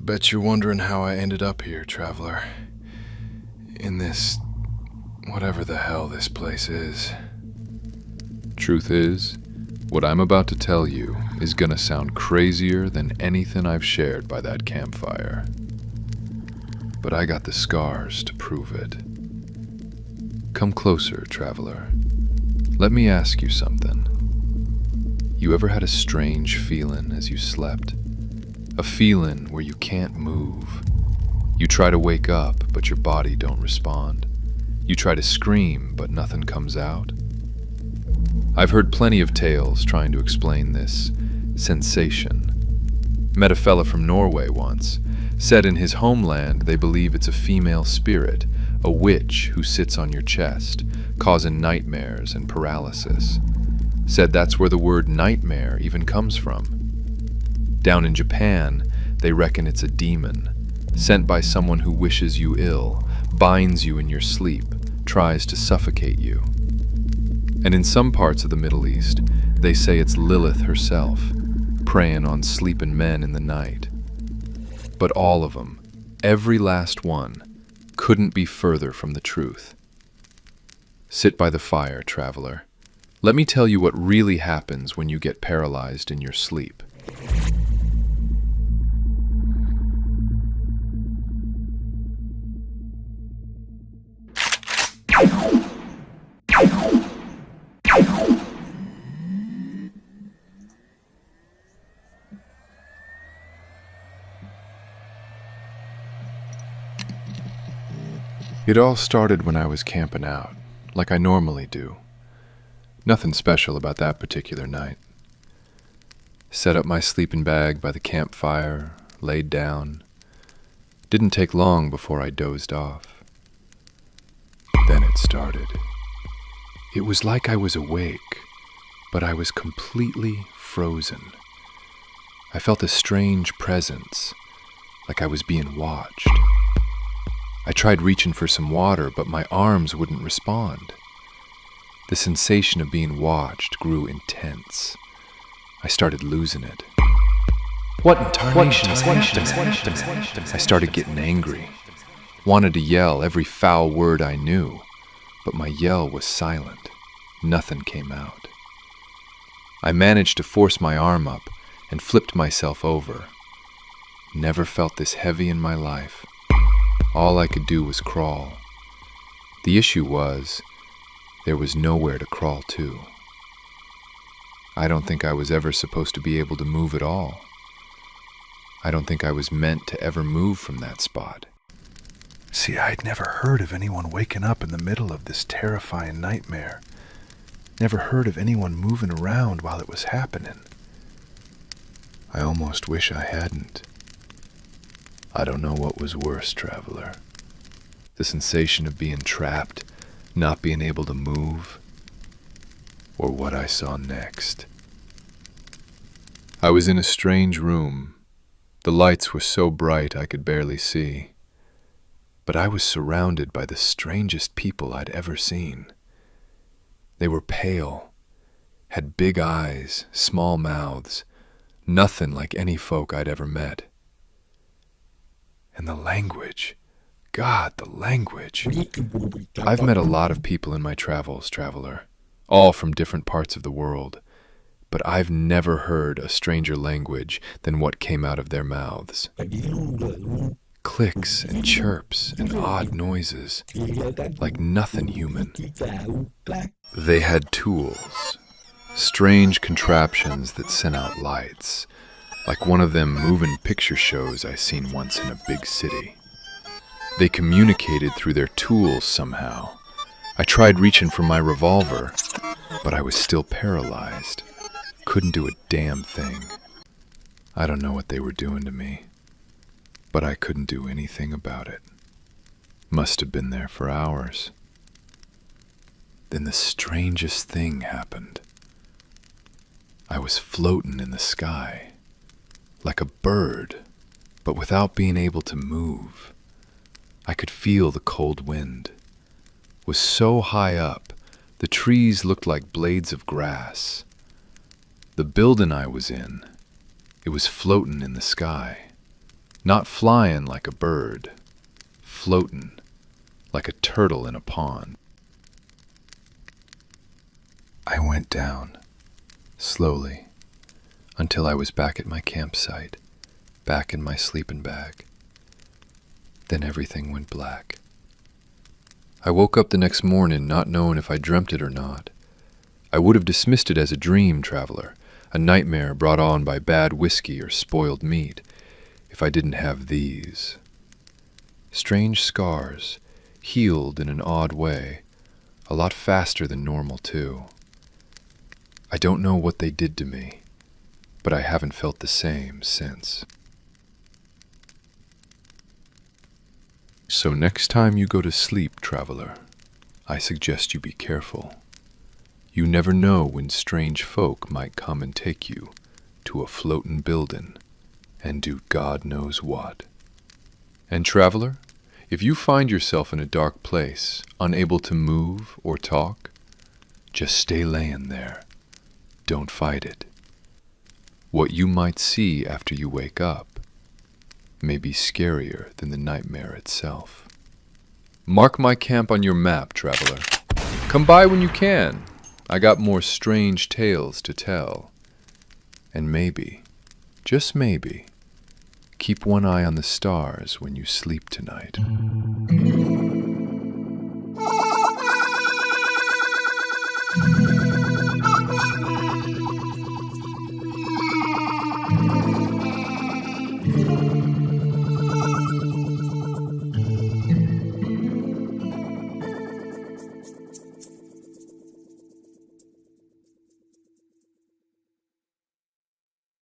Bet you're wondering how I ended up here, traveler. In this... whatever the hell this place is. Truth is, what I'm about to tell you is gonna sound crazier than anything I've shared by that campfire. But I got the scars to prove it. Come closer, traveler. Let me ask you something. You ever had a strange feeling as you slept? A feeling where you can't move. You try to wake up, but your body don't respond. You try to scream, but nothing comes out. I've heard plenty of tales trying to explain this sensation. Met a fella from Norway once. Said in his homeland they believe it's a female spirit, a witch who sits on your chest, causing nightmares and paralysis. Said that's where the word nightmare even comes from. Down in Japan, they reckon it's a demon, sent by someone who wishes you ill, binds you in your sleep, tries to suffocate you. And in some parts of the Middle East, they say it's Lilith herself, preying on sleeping men in the night. But all of them, every last one, couldn't be further from the truth. Sit by the fire, traveler. Let me tell you what really happens when you get paralyzed in your sleep. It all started when I was camping out, like I normally do. Nothing special about that particular night. Set up my sleeping bag by the campfire, laid down. Didn't take long before I dozed off. Then it started. It was like I was awake, but I was completely frozen. I felt a strange presence, like I was being watched. I tried reaching for some water, but my arms wouldn't respond. The sensation of being watched grew intense. I started losing it. What in tarnation is happening? I started getting angry. Wanted to yell every foul word I knew, but my yell was silent. Nothing came out. I managed to force my arm up and flipped myself over. Never felt this heavy in my life. All I could do was crawl. The issue was, there was nowhere to crawl to. I don't think I was ever supposed to be able to move at all. I don't think I was meant to ever move from that spot. See, I'd never heard of anyone waking up in the middle of this terrifying nightmare. Never heard of anyone moving around while it was happening. I almost wish I hadn't. I don't know what was worse, traveler. The sensation of being trapped, not being able to move, or what I saw next. I was in a strange room. The lights were so bright I could barely see. But I was surrounded by the strangest people I'd ever seen. They were pale, had big eyes, small mouths, nothing like any folk I'd ever met. And the language, God, the language. I've met a lot of people in my travels, traveler, all from different parts of the world, but I've never heard a stranger language than what came out of their mouths. Clicks and chirps and odd noises, like nothing human. They had tools, strange contraptions that sent out lights, like one of them moving picture shows I seen once in a big city. They communicated through their tools somehow. I tried reaching for my revolver, but I was still paralyzed. Couldn't do a damn thing. I don't know what they were doing to me, but I couldn't do anything about it. Must have been there for hours. Then the strangest thing happened. I was floating in the sky, like a bird, but without being able to move. I could feel the cold wind. Was so high up, the trees looked like blades of grass. The building I was in, it was floating in the sky. Not flying like a bird, floating like a turtle in a pond. I went down, slowly, until I was back at my campsite, back in my sleeping bag. Then everything went black. I woke up the next morning not knowing if I dreamt it or not. I would have dismissed it as a dream, traveler, a nightmare brought on by bad whiskey or spoiled meat, if I didn't have these. Strange scars, healed in an odd way, a lot faster than normal too. I don't know what they did to me, but I haven't felt the same since. So next time you go to sleep, traveler, I suggest you be careful. You never know when strange folk might come and take you to a floatin' buildin' and do God knows what. And traveler, if you find yourself in a dark place, unable to move or talk, just stay layin' there. Don't fight it. What you might see after you wake up may be scarier than the nightmare itself. Mark my camp on your map, traveler. Come by when you can. I got more strange tales to tell. And maybe, just maybe, keep one eye on the stars when you sleep tonight.